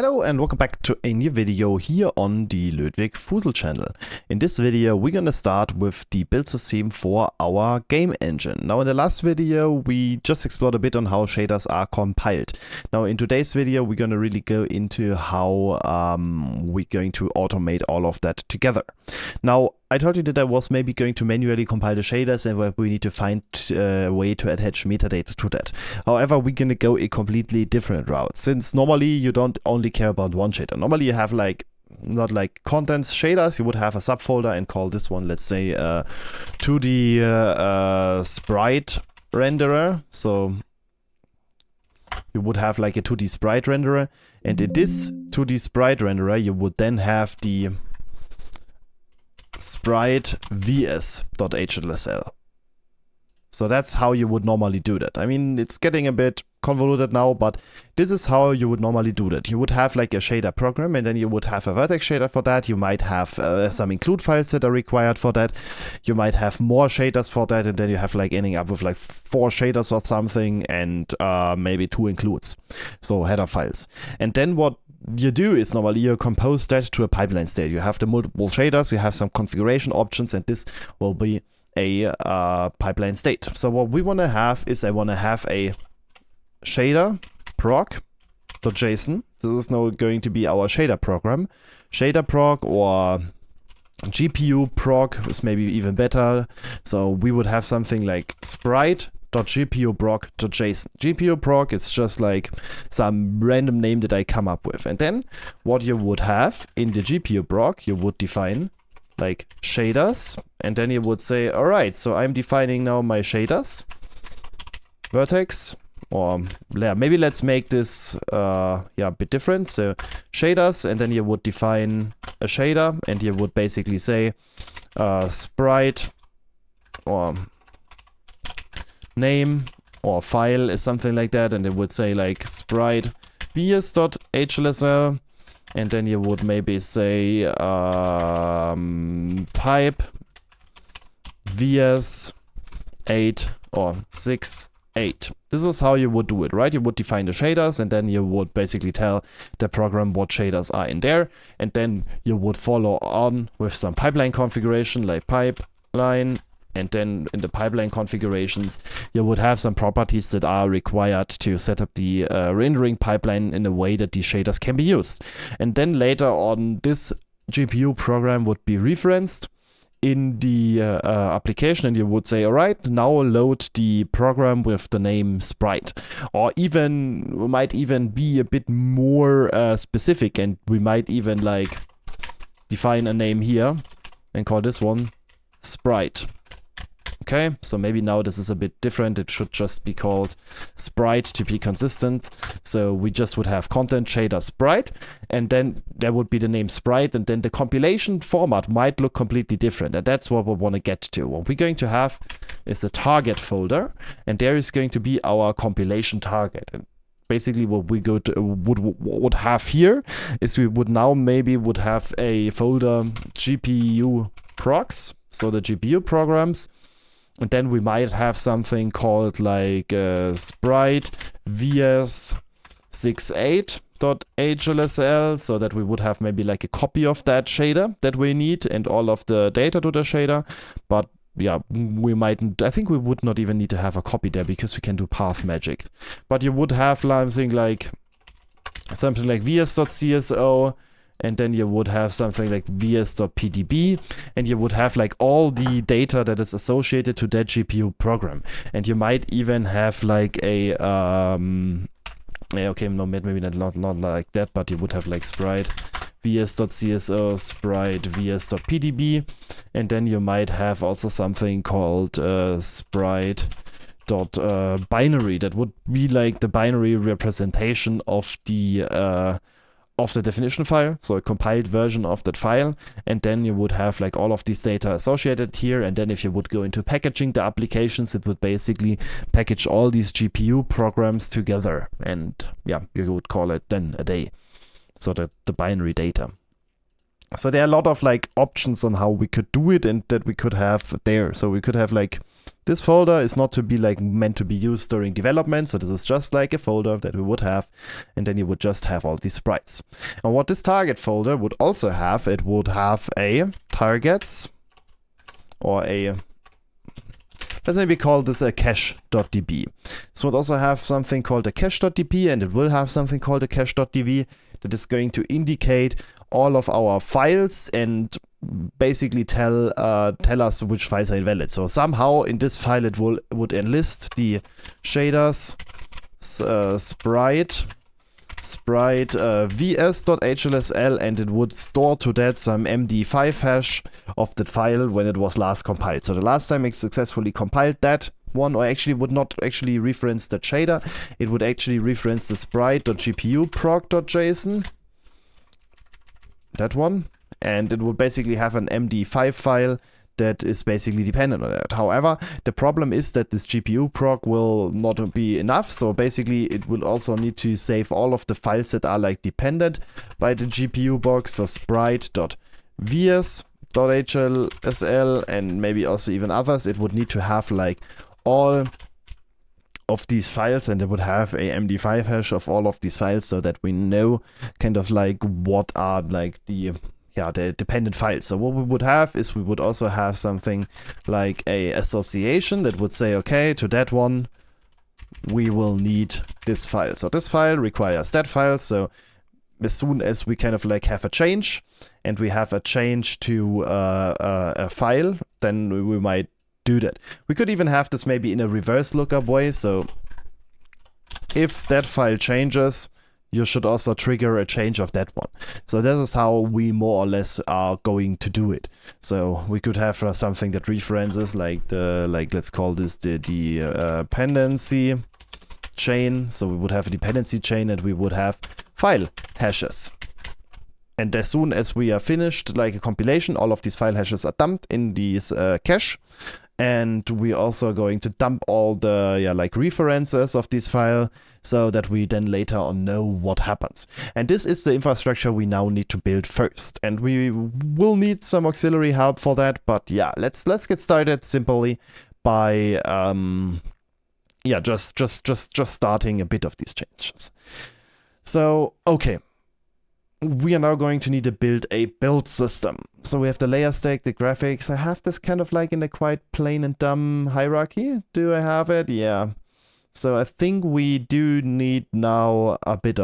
Hello and welcome back to a new video here on the Lötwig Fusel channel. In this video we're gonna start with the build system for our game engine. Now in the last video we just explored a bit on how shaders are compiled. Now in today's video we're gonna really go into how we're going to automate all of that together. Now I told you that I was maybe going to manually compile the shaders and we need to find a way to attach metadata to that. However, we're going to go a completely different route, since normally you don't only care about one shader. Normally you have not like contents shaders, you would have a subfolder and call this one, let's say, 2D sprite renderer. So you would have like a 2D sprite renderer, and in this 2D sprite renderer you would then have the sprite vs.hlsl. So that's how you would normally do that. I mean, it's getting a bit convoluted now, but this is how you would normally do that. You would have like a shader program, and then you would have a vertex shader for that. You might have some include files that are required for that. You might have more shaders for that, and then you have like ending up with like 4 shaders or something, and maybe 2 includes, so header files. And then what you do is normally you compose that to a pipeline state. You have the multiple shaders, you have some configuration options, and this will be a pipeline state. So what we want to have is I want to have a shader proc.json. This is now going to be our shader program. Shader proc or GPU proc is maybe even better. So we would have something like sprite.gpuproc.json. GPU proc is just like some random name that I come up with. And then what you would have in the GPU proc, you would define like shaders, and then you would say, all right, so I'm defining now my shaders, vertex, or yeah, maybe let's make this a bit different. So shaders, and then you would define a shader, and you would basically say sprite or name or file is something like that, and it would say like sprite vs.hlsl. And then you would maybe say type vs8 or 6.8. This is how you would do it, right? You would define the shaders, and then you would basically tell the program what shaders are in there. And then you would follow on with some pipeline configuration like pipeline. And then in the pipeline configurations, you would have some properties that are required to set up the rendering pipeline in a way that these shaders can be used. And then later on, this GPU program would be referenced in the application, and you would say, all right, now load the program with the name sprite. Or even, we might even be a bit more specific, and we might even like define a name here and call this one sprite. Okay, so maybe now this is a bit different. It should just be called sprite to be consistent. So we just would have content shader sprite, and then there would be the name sprite, and then the compilation format might look completely different. And that's what we want to get to. What we're going to have is a target folder, and there is going to be our compilation target. And basically what we would have here is we would now maybe would have a folder GPU procs, so the GPU programs. And then we might have something called like sprite vs68.hlsl, so that we would have maybe like a copy of that shader that we need and all of the data to the shader. But yeah, I think we would not even need to have a copy there because we can do path magic. But you would have something like vs.cso, and then you would have something like vs.pdb, and you would have like all the data that is associated to that GPU program. And you might even have like a okay, no, maybe not like that, but you would have like sprite vs.cso, sprite vs.pdb, and then you might have also something called sprite.binary. That would be like the binary representation of the definition file, so a compiled version of that file. And then you would have like all of these data associated here. And then if you would go into packaging the applications, it would basically package all these GPU programs together, and yeah, you would call it then a day, so that the binary data. So there are a lot of like options on how we could do it and that we could have there. So we could have like This folder is not to be like meant to be used during development, so this is just like a folder that we would have, and then you would just have all these sprites. And what this target folder would also have, it would have a targets, or a, let's maybe call this a cache.db. This would also have something called a cache.db, and it will have something called a cache.db that is going to indicate all of our files and basically tell us which files are invalid. So somehow in this file it would enlist the shaders sprite vs.hlsl, and it would store to that some MD5 hash of that file when it was last compiled. So the last time it successfully compiled that one, or actually would not actually reference the shader, it would actually reference the sprite.gpuproc.json, that one, and it would basically have an MD5 file that is basically dependent on that. However, the problem is that this GPU proc will not be enough, so basically it will also need to save all of the files that are like dependent by the GPU box, so sprite.vs.hlsl and maybe also even others. It would need to have like all of these files, and it would have a MD5 hash of all of these files, so that we know kind of like what are like the dependent files. So what we would have is we would also have something like a association that would say, okay, to that one we will need this file. So this file requires that file. So as soon as we kind of like have a change, and we have a change to a file, then we might do that. We could even have this maybe in a reverse lookup way. So if that file changes, you should also trigger a change of that one. So this is how we more or less are going to do it. So we could have something that references like let's call this the dependency chain. So we would have a dependency chain, and we would have file hashes. And as soon as we are finished like a compilation, all of these file hashes are dumped in these cache. And we're also going to dump all the like references of this file, so that we then later on know what happens. And this is the infrastructure we now need to build first. And we will need some auxiliary help for that. But yeah, let's get started simply by just starting a bit of these changes. So okay. We are now going to need to build a build system. So we have the layer stack, the graphics. I have this kind of like in a quite plain and dumb hierarchy. Do I have it? Yeah. So I think we do need now a bit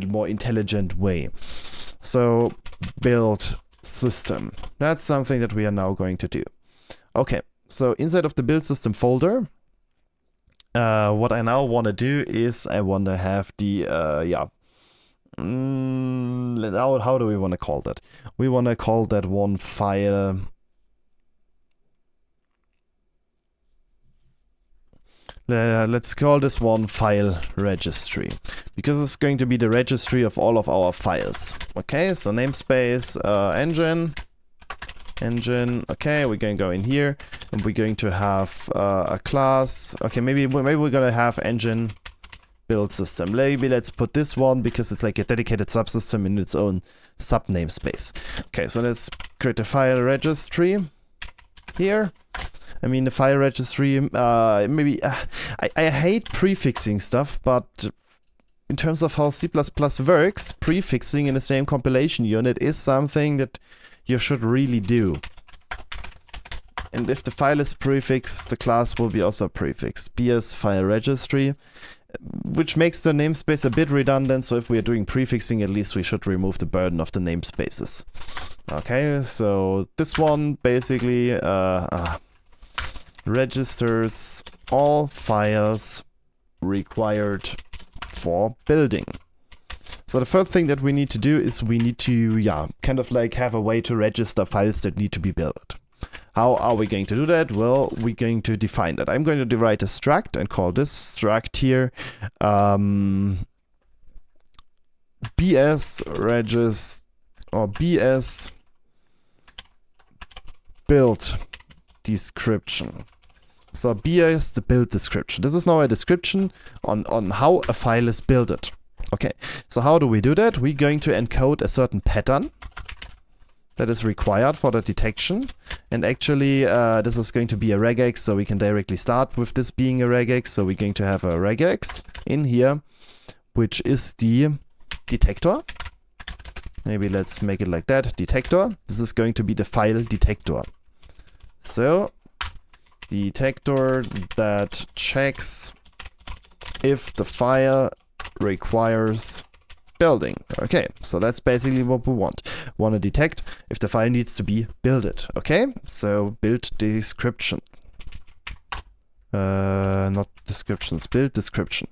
more intelligent way. So build system. That's something that we are now going to do. Okay. So inside of the build system folder, what I now want to do is I want to have the how do we want to call that? We want to call that one file. Let's call this one file registry, because it's going to be the registry of all of our files. Okay, so namespace engine. Okay, we're going to go in here, and we're going to have a class. Okay, maybe we're gonna have engine build system. Maybe let's put this one because it's like a dedicated subsystem in its own sub namespace. Okay, so let's create a file registry here. I mean, the file registry, maybe I hate prefixing stuff, but in terms of how C++ works, prefixing in the same compilation unit is something that you should really do. And if the file is prefixed, the class will be also prefixed. BS file registry, which makes the namespace a bit redundant, so if we are doing prefixing, at least we should remove the burden of the namespaces. Okay, so this one basically registers all files required for building. So the first thing that we need to do is we need to kind of like have a way to register files that need to be built. How are we going to do that? Well, we're going to define that. I'm going to write a struct and call this struct here BS regist or BS build description. So BS the build description. This is now a description on how a file is built. Okay, so how do we do that? We're going to encode a certain pattern that is required for the detection, And actually, this is going to be a regex, so we can directly start with this being a regex. So we're going to have a regex in here, which is the detector. Maybe let's make it like that, detector. This is going to be the file detector. So, detector that checks if the file requires building. Okay, so that's basically what we want. We want to detect if the file needs to be builded. Okay, so build description. Not descriptions, build description.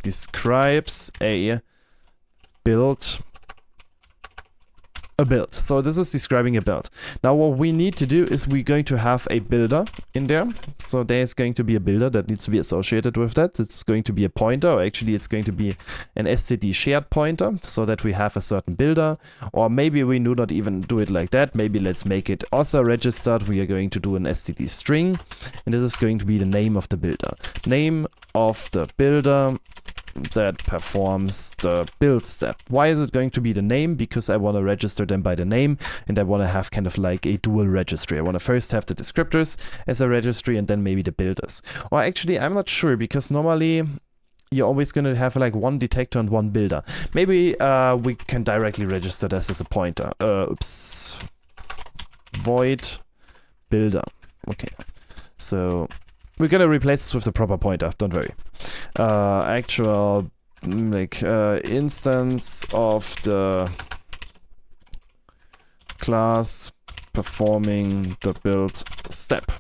Describes a build. A build. So this is describing a build. Now what we need to do is we're going to have a builder in there. So there's going to be a builder that needs to be associated with that. It's going to be a pointer, or actually it's going to be an std shared pointer, so that we have a certain builder. Or maybe we do not even do it like that. Maybe let's make it also registered. We are going to do an std string, and this is going to be the name of the builder. Name of the builder that performs the build step. Why is it going to be the name? Because I want to register them by the name, and I want to have kind of like a dual registry. I want to first have the descriptors as a registry and then maybe the builders. Or actually, I'm not sure, because normally you're always going to have like one detector and one builder. Maybe we can directly register this as a pointer. Void builder. Okay, so we're gonna replace this with the proper pointer, don't worry. Actual instance of the class performing the build step.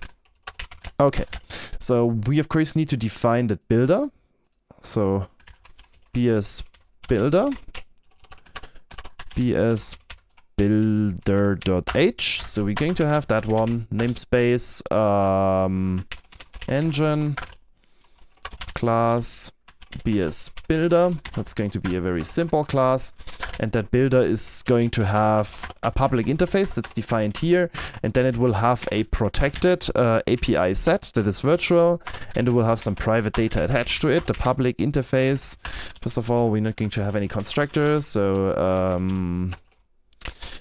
Okay, so we of course need to define the builder. So bs builder, bs builder.h. So we're going to have that one, namespace, engine class bs builder. That's going to be a very simple class, and that builder is going to have a public interface that's defined here, and then it will have a protected API set that is virtual, and it will have some private data attached to it. The public interface, first of all, we're not going to have any constructors, so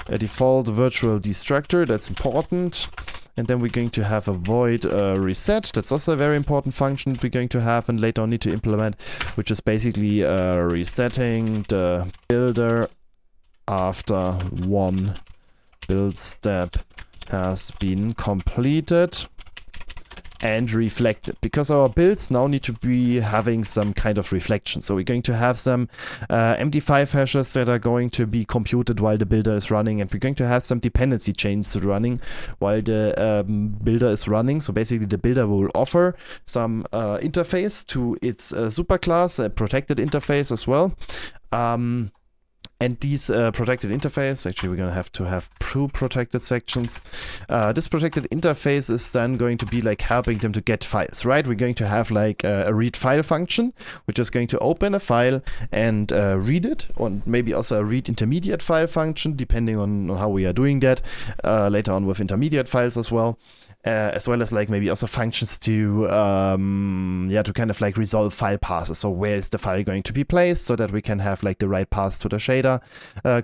a default virtual destructor, that's important. And then we're going to have a void reset. That's also a very important function we're going to have and later on need to implement, which is basically resetting the builder after one build step has been completed and reflected, because our builds now need to be having some kind of reflection. So we're going to have some MD5 hashes that are going to be computed while the builder is running, and we're going to have some dependency chains running while the builder is running. So basically the builder will offer some interface to its superclass, a protected interface as well. And these protected interface, actually we're going to have two protected sections. This protected interface is then going to be like helping them to get files, right? We're going to have like a read file function, which is going to open a file and read it, or maybe also a read intermediate file function, depending on how we are doing that later on with intermediate files as well. As well as like maybe also functions to to kind of like resolve file passes. So where is the file going to be placed, so that we can have like the right path to the shader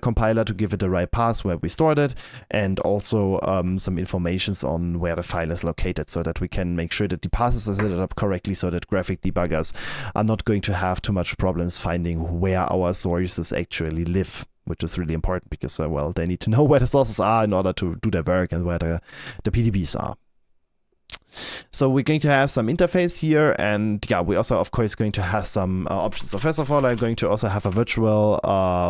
compiler to give it the right path where we stored it, and also some informations on where the file is located, so that we can make sure that the paths are set up correctly, so that graphic debuggers are not going to have too much problems finding where our sources actually live, which is really important, because well, they need to know where the sources are in order to do their work and where the PDBs are. So we're going to have some interface here, and yeah, we also of course going to have some options. So first of all, I'm going to also have a virtual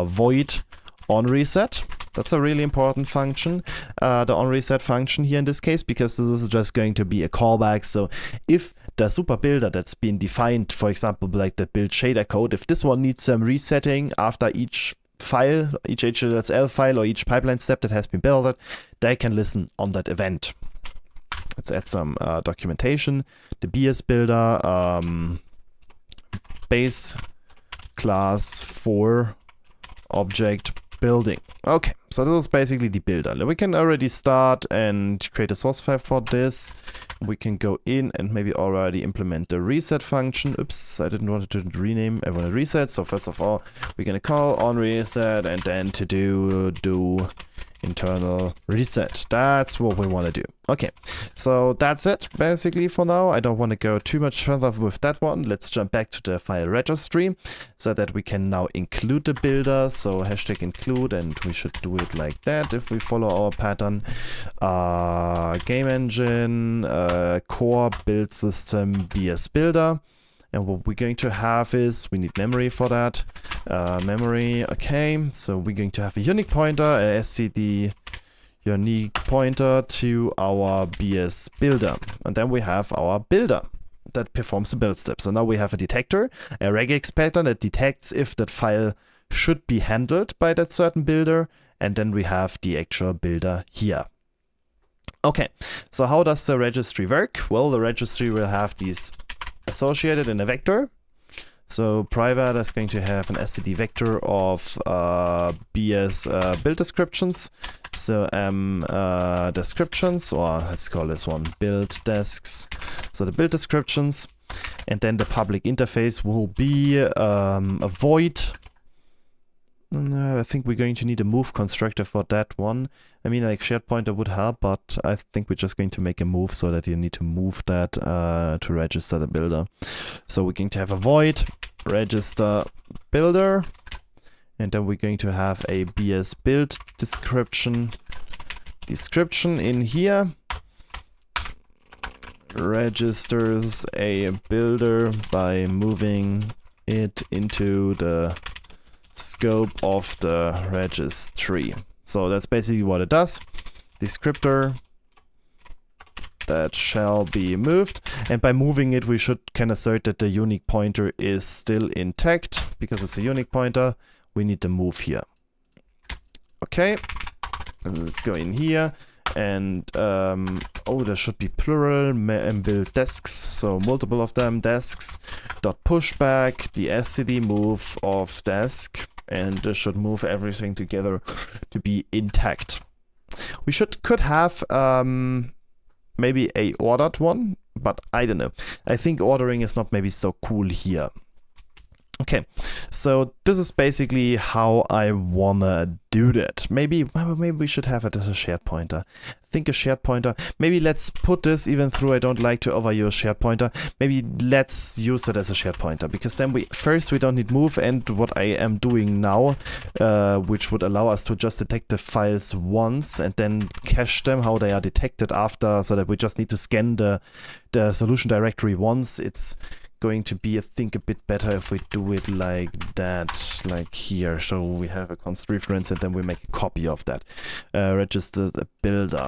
void on reset. That's a really important function, the on reset function here in this case, because this is just going to be a callback. So if the super builder that's been defined, for example, like the build shader code, if this one needs some resetting after each file, each HLSL file or each pipeline step that has been built, they can listen on that event. Let's add some documentation. The BS builder base class for object building. Okay, so this is basically the builder. We can already start and create a source file for this. We can go in and maybe already implement the reset function. Oops, I didn't want to rename. I want to reset. So first of all, we're going to call on reset, and then to do internal reset. That's what we want to do. Okay, so that's it basically for now. I don't want to go too much further with that one. Let's jump back to the file registry so that we can now include the builder. So hashtag include, and we should do it like that if we follow our pattern. Game engine, core build system BS builder. And what we're going to have is, we need memory for that. Memory, okay. So we're going to have a unique pointer, a std unique pointer to our BS builder. And then we have our builder that performs the build step. So now we have a detector, a regex pattern that detects if that file should be handled by that certain builder. And then we have the actual builder here. Okay, so how does the registry work? Well, the registry will have these associated in a vector. So private is going to have an std vector of BS build descriptions. So descriptions, or let's call this one build desks. So the build descriptions, and then the public interface will be a void. I think we're going to need a move constructor for that one. I mean, like shared pointer would help, but I think we're just going to make a move so that you need to move that to register the builder. So we're going to have a void register builder, and then we're going to have a BS build description in here. Registers a builder by moving it into the scope of the registry. So that's basically what it does. Descriptor that shall be moved, and by moving it we can assert that the unique pointer is still intact. Because it's a unique pointer, we need to move here. Okay, and let's go in here, and oh, there should be plural build desks, so multiple of them. Desks dot pushback the std move of desk, and this should move everything together to be intact. We could have maybe a ordered one, but I don't know. I think ordering is not maybe so cool here. Okay, so this is basically how I wanna do that. Maybe we should have it as a shared pointer. I think a shared pointer. Maybe let's put this, even though I don't like to overuse shared pointer, maybe let's use it as a shared pointer, because then we don't need move, and what I am doing now, which would allow us to just detect the files once and then cache them how they are detected after, so that we just need to scan the solution directory once. It's going to be, I think, a bit better if we do it like that, like here. So we have a const reference and then we make a copy of that. Register the builder.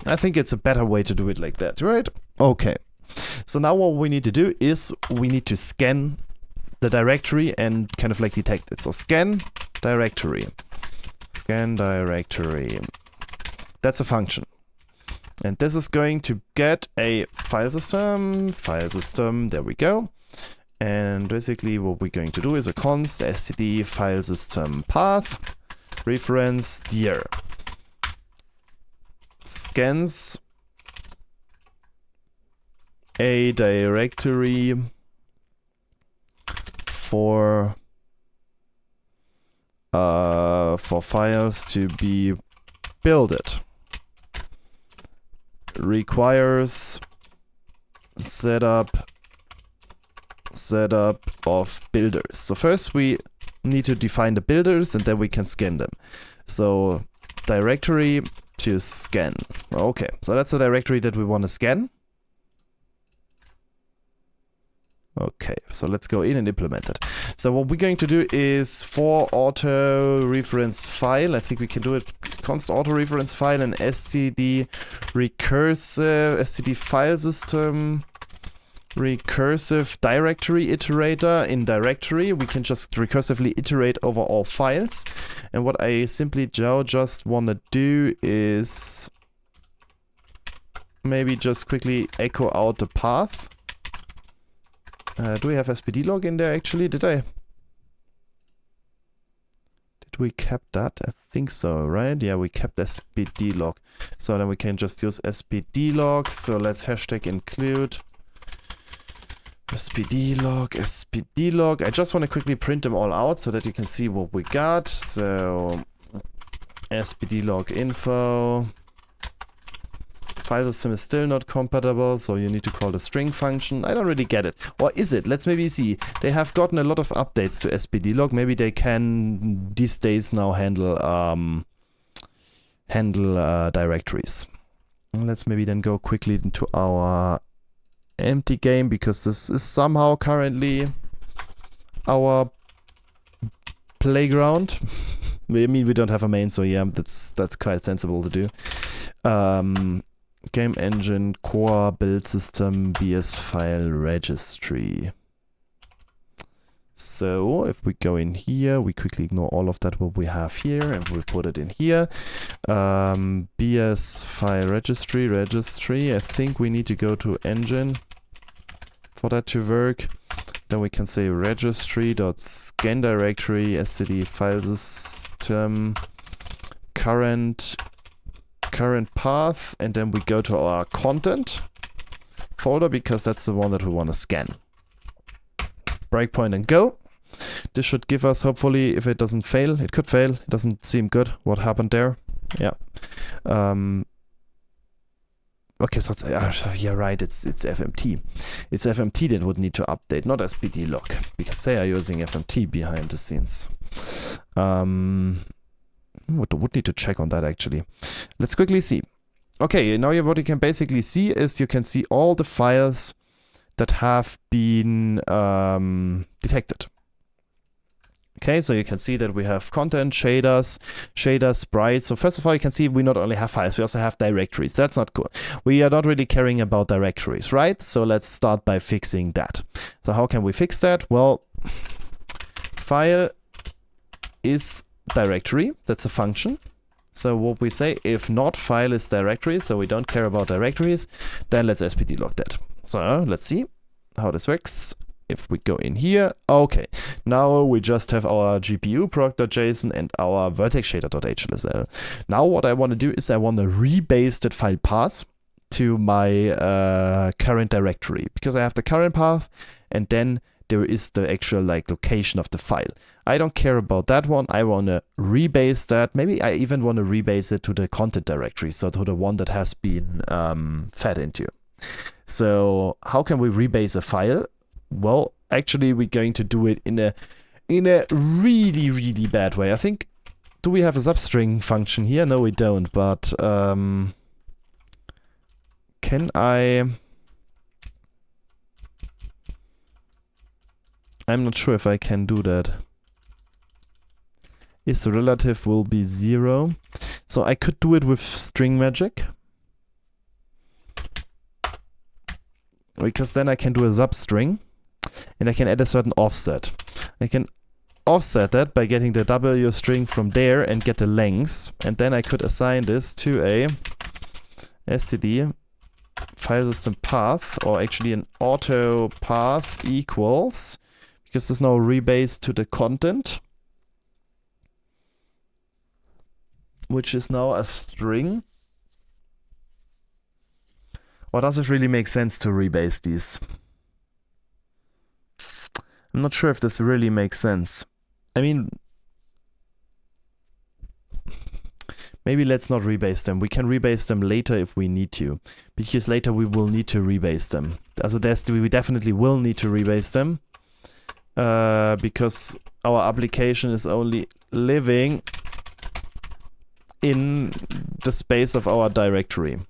I think it's a better way to do it like that, right? Okay. So now what we need to do is we need to scan the directory and kind of like detect it. So scan directory. Scan directory. That's a function. And this is going to get a file system, there we go. And basically what we're going to do is a const std file system path reference dir. Scans a directory for files to be builded. Requires setup of builders. So first we need to define the builders and then we can scan them. So directory to scan. Okay, so that's the directory that we want to scan. Okay, so let's go in and implement it. So what we're going to do is for auto reference file, I think we can do it const auto reference file and std recursive std file system recursive directory iterator in directory. We can just recursively iterate over all files. And what I simply just want to do is maybe just quickly echo out the path. Do we have spd log in there actually? Did we kept that? I think so, right? Yeah, we kept spd log. So then we can just use spd log. So let's hashtag include spd log. I just want to quickly print them all out so that you can see what we got. So spd log info. File system is still not compatible, so you need to call the string function. I don't really get it. Or is it? Let's maybe see. They have gotten a lot of updates to spd log. Maybe they can these days now handle directories. Let's maybe then go quickly into our empty game, because this is somehow currently our playground. I mean, we don't have a main, so yeah, that's quite sensible to do. Game engine, core, build system, BS file, registry. So if we go in here, we quickly ignore all of that what we have here, and we put it in here. BS file registry. I think we need to go to engine for that to work. Then we can say registry.scan directory, std file system, current path, and then we go to our content folder, because that's the one that we want to scan. Breakpoint and go. This should give us, hopefully, if it doesn't fail, it could fail, it doesn't seem good what happened there. Yeah. Okay, so it's, yeah, right, it's FMT. It's FMT that would need to update, not spd log, because they are using FMT behind the scenes. Would need to check on that, actually. Let's quickly see. Okay, now what you can basically see is you can see all the files that have been detected. Okay, so you can see that we have content, shaders, sprites. So first of all, you can see we not only have files, we also have directories. That's not cool. We are not really caring about directories, right? So let's start by fixing that. So how can we fix that? Well, file is directory. That's a function. So what we say, if not file is directory, so we don't care about directories, then let's spd log that. So let's see how this works. If we go in here, okay, now we just have our GPU proc.json and our vertex shader.hlsl. Now what I want to do is I want to rebase that file path to my current directory, because I have the current path and then there is the actual location of the file. I don't care about that one. I want to rebase that. Maybe I even want to rebase it to the content directory, so to the one that has been fed into. So how can we rebase a file? Well, actually, we're going to do it in a really, really bad way. I think, do we have a substring function here? No, we don't, but can I'm not sure if I can do that. Is the relative will be 0. So I could do it with string magic, because then I can do a substring. And I can add a certain offset. I can offset that by getting the W string from there and get the length. And then I could assign this to a std file system path, or actually an auto path equals, because there's now rebased to the content, which is now a string. Or does it really make sense to rebase these? I'm not sure if this really makes sense. I mean, maybe let's not rebase them. We can rebase them later if we need to, because later we will need to rebase them. Also, we definitely will need to rebase them, because our application is only living in the space of our directory.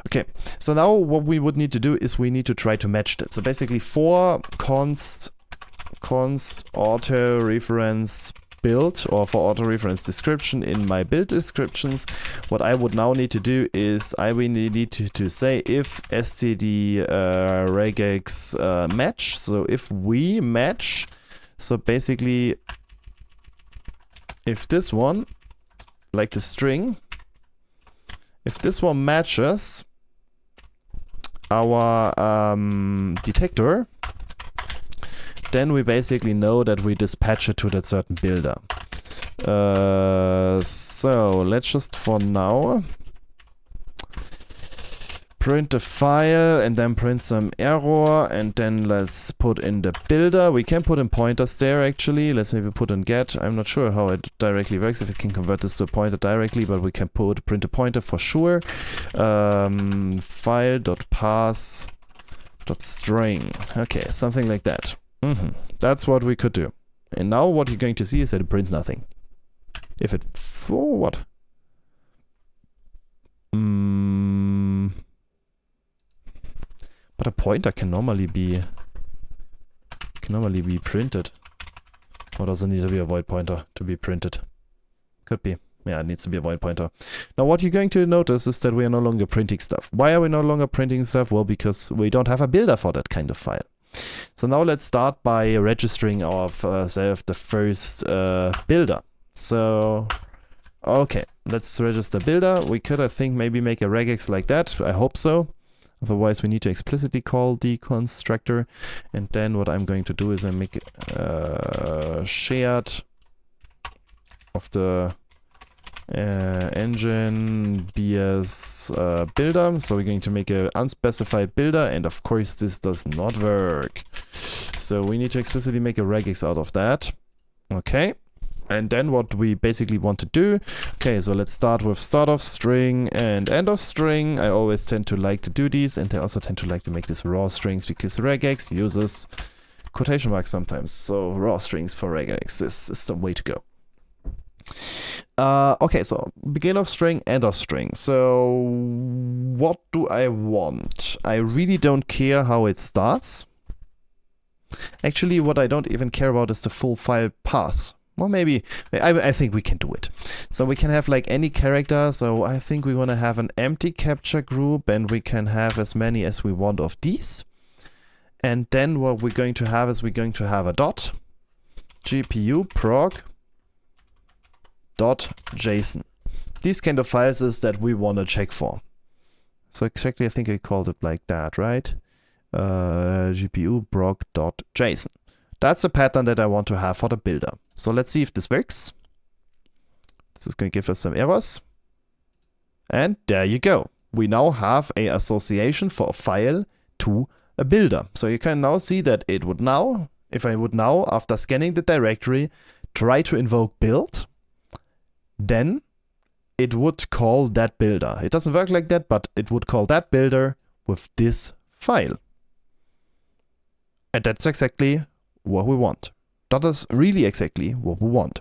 Okay, so now what we would need to do is we need to try to match that. So basically for const auto reference build, or for auto reference description in my build descriptions, what I would now need to do is I will need to say if std regex match. So if we match, so basically if this one, like the string, if this one matches our detector, then we basically know that we dispatch it to that certain builder. So let's just for now print the file and then print some error, and then let's put in the builder. We can put in pointers there actually. Let's maybe put in get. I'm not sure how it directly works, if it can convert this to a pointer directly, but we can print a pointer for sure. File.pass.string. Okay, something like that. That's what we could do. And now what you're going to see is that it prints nothing. If it... Oh, what? But a pointer can normally be printed. Or does it need to be a void pointer to be printed? Could be. Yeah, it needs to be a void pointer. Now what you're going to notice is that we are no longer printing stuff. Why are we no longer printing stuff? Well, because we don't have a builder for that kind of file. So now let's start by registering ourselves the first builder. So, okay, let's register builder. We could, I think, maybe make a regex like that. I hope so. Otherwise, we need to explicitly call the constructor. And then what I'm going to do is I make shared of the engine BS builder. So we're going to make an unspecified builder, and of course this does not work. So we need to explicitly make a regex out of that. Okay. And then what we basically want to do, okay, so let's start with start of string and end of string. I always tend to like to do these, and I also tend to like to make this raw strings because regex uses quotation marks sometimes. So raw strings for regex is the way to go. Okay, so begin of string, end of string. So what do I want? I really don't care how it starts. Actually, what I don't even care about is the full file path. Well, maybe, I think we can do it. So we can have like any character. So I think we want to have an empty capture group, and we can have as many as we want of these. And then what we're going to have is we're going to have a dot GPU prog .json. These kind of files is that we want to check for. So exactly, I think I called it like that, right? GPU prog.json. That's the pattern that I want to have for the builder. So let's see if this works. This is going to give us some errors. And there you go. We now have an association for a file to a builder. So you can now see that it would now, if I would now, after scanning the directory, try to invoke build, then it would call that builder. It doesn't work like that, but it would call that builder with this file. And that's exactly what we want. That is really exactly what we want.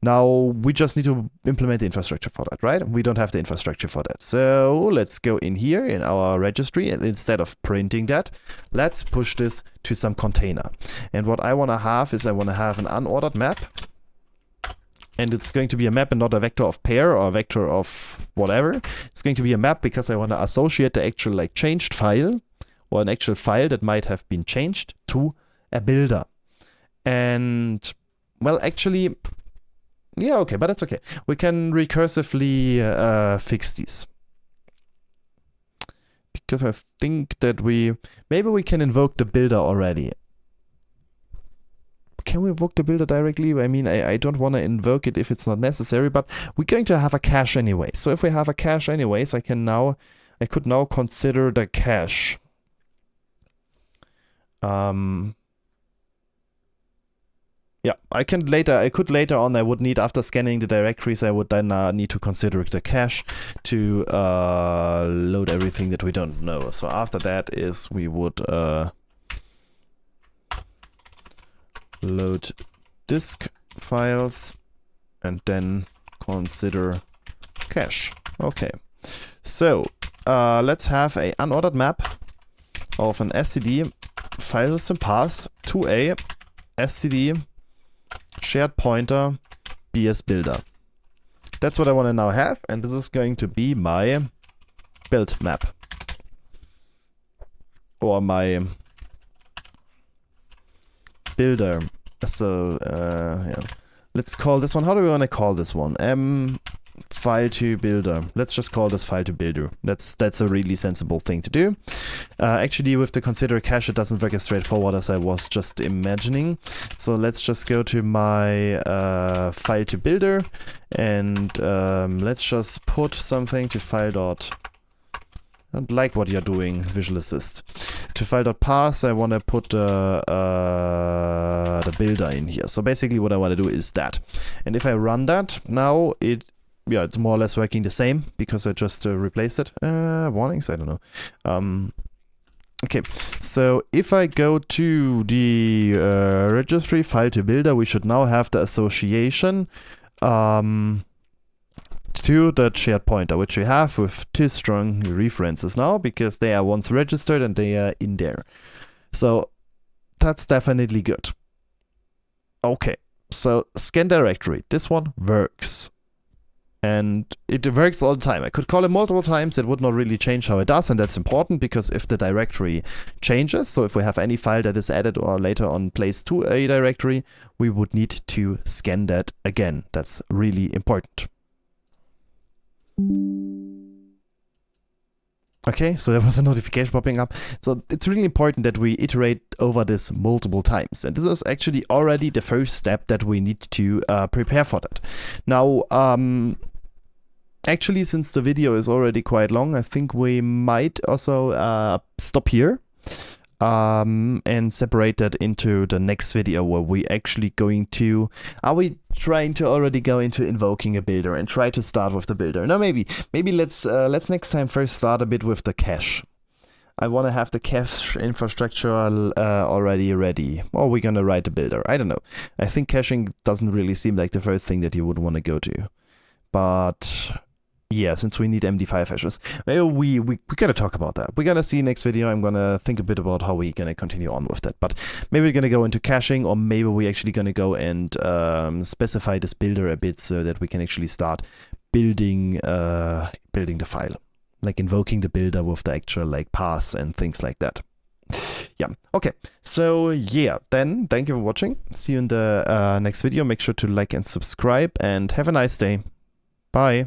Now we just need to implement the infrastructure for that, right? We don't have the infrastructure for that. So let's go in here in our registry, and instead of printing that, let's push this to some container. And what I want to have is I want to have an unordered map. And it's going to be a map and not a vector of pair or a vector of whatever. It's going to be a map because I want to associate the actual like changed file or an actual file that might have been changed to a builder. And well, actually, yeah, okay, but that's okay. We can recursively fix these. Because I think that maybe we can invoke the builder already. Can we invoke the builder directly? I mean, I don't want to invoke it if it's not necessary, but we're going to have a cache anyway. So if we have a cache anyways, I could now consider the cache. Yeah, I could later on, I would need, after scanning the directories, I would then need to consider the cache to load everything that we don't know. So after that is we would load disk files and then consider cache. Okay, so let's have an unordered map of an std file system path to a std shared pointer BS builder. That's what I want to now have, and this is going to be my build map. Or my builder. So yeah. Let's call this one, how do we want to call this one? File to builder. Let's just call this file to builder. That's a really sensible thing to do. Actually, with the consider cache, it doesn't work as straightforward as I was just imagining. So let's just go to my file to builder, and let's just put something to file dot I don't like what you're doing, Visual Assist. To file.parse, I want to put the builder in here. So basically what I want to do is that. And if I run that, now it's more or less working the same because I just replaced it. Warnings? I don't know. Okay, so if I go to the registry file to builder, we should now have the association to the shared pointer, which we have with two strong references now because they are once registered and they are in there. So that's definitely good. Okay, so scan directory. This one works. And it works all the time. I could call it multiple times, it would not really change how it does, and that's important because if the directory changes, so if we have any file that is added or later on placed to a directory, we would need to scan that again. That's really important. Okay, so there was a notification popping up. So it's really important that we iterate over this multiple times. And this is actually already the first step that we need to prepare for that. Now, actually, since the video is already quite long, I think we might also stop here and separate that into the next video where we actually going to, are we trying to already go into invoking a builder and try to start with the builder? No, maybe let's next time first start a bit with the cache. I want to have the cache infrastructure already ready. Or we're going to write a builder. I don't know. I think caching doesn't really seem like the first thing that you would want to go to. But yeah, since we need MD5 hashes, maybe we gotta talk about that. We're gonna see next video. I'm gonna think a bit about how we're gonna continue on with that. But maybe we're gonna go into caching, or maybe we're actually gonna go and specify this builder a bit so that we can actually start building the file, like invoking the builder with the actual like paths and things like that. Yeah. Okay. So yeah, then thank you for watching. See you in the next video. Make sure to like and subscribe, and have a nice day. Bye.